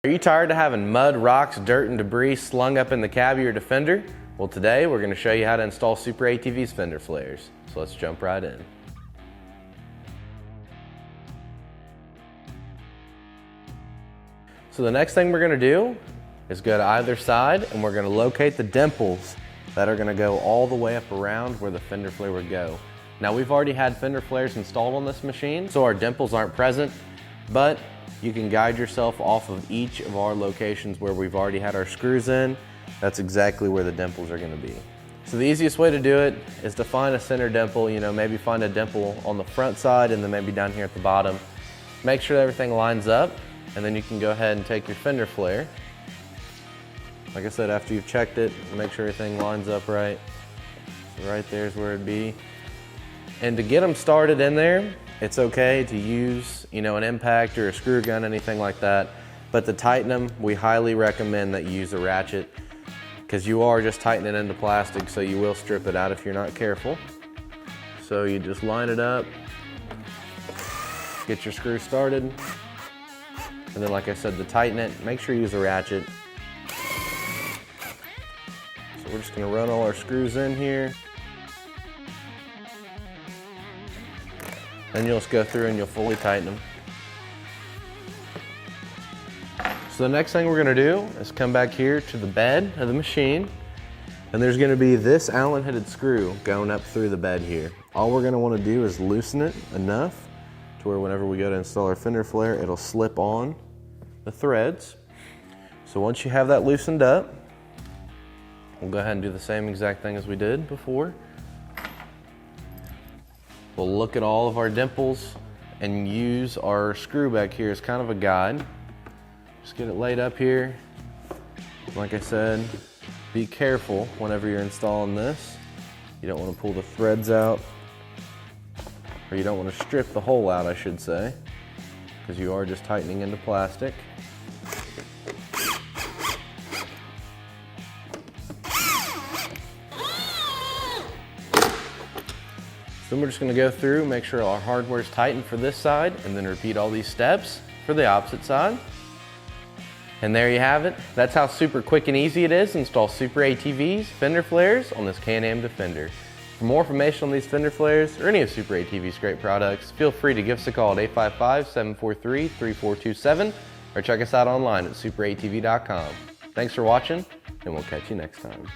Are you tired of having mud, rocks, dirt, and debris slung up in the cab of your Defender? Well, today we're going to show you how to install SuperATV's fender flares. So let's jump right in. So the next thing we're going to do is go to either side and we're going to locate the dimples that are going to go all the way up around where the fender flare would go. Now we've already had fender flares installed on this machine, so our dimples aren't present, but you can guide yourself off of each of our locations where we've already had our screws in. That's exactly where the dimples are going to be. So the easiest way to do it is to find a center dimple, maybe find a dimple on the front side and then maybe down here at the bottom. Make sure that everything lines up, and then you can go ahead and take your fender flare. Like I said, after you've checked it, make sure everything lines up right. So right there's where it'd be. And to get them started in there, it's okay to use, an impact or a screw gun, anything like that. But to tighten them, we highly recommend that you use a ratchet, because you are just tightening it into plastic, so you will strip it out if you're not careful. So you just line it up, get your screw started, and then like I said, to tighten it, make sure you use a ratchet. So we're just gonna run all our screws in here. Then you'll just go through and you'll fully tighten them. So the next thing we're gonna do is come back here to the bed of the machine, and there's gonna be this Allen-headed screw going up through the bed here. All we're gonna wanna do is loosen it enough to where whenever we go to install our fender flare, it'll slip on the threads. So once you have that loosened up, we'll go ahead and do the same exact thing as we did before. We'll look at all of our dimples and use our screw back here as kind of a guide. Just get it laid up here. Like I said, be careful whenever you're installing this. You don't want to pull the threads out, or you don't want to strip the hole out, I should say, because you are just tightening into plastic. Then we're just going to go through, make sure our hardware is tightened for this side, and then repeat all these steps for the opposite side. And there you have it. That's how super quick and easy it is to install SuperATV's fender flares on this Can-Am Defender. For more information on these fender flares or any of SuperATV's great products, feel free to give us a call at 855-743-3427 or check us out online at superatv.com. Thanks for watching, and we'll catch you next time.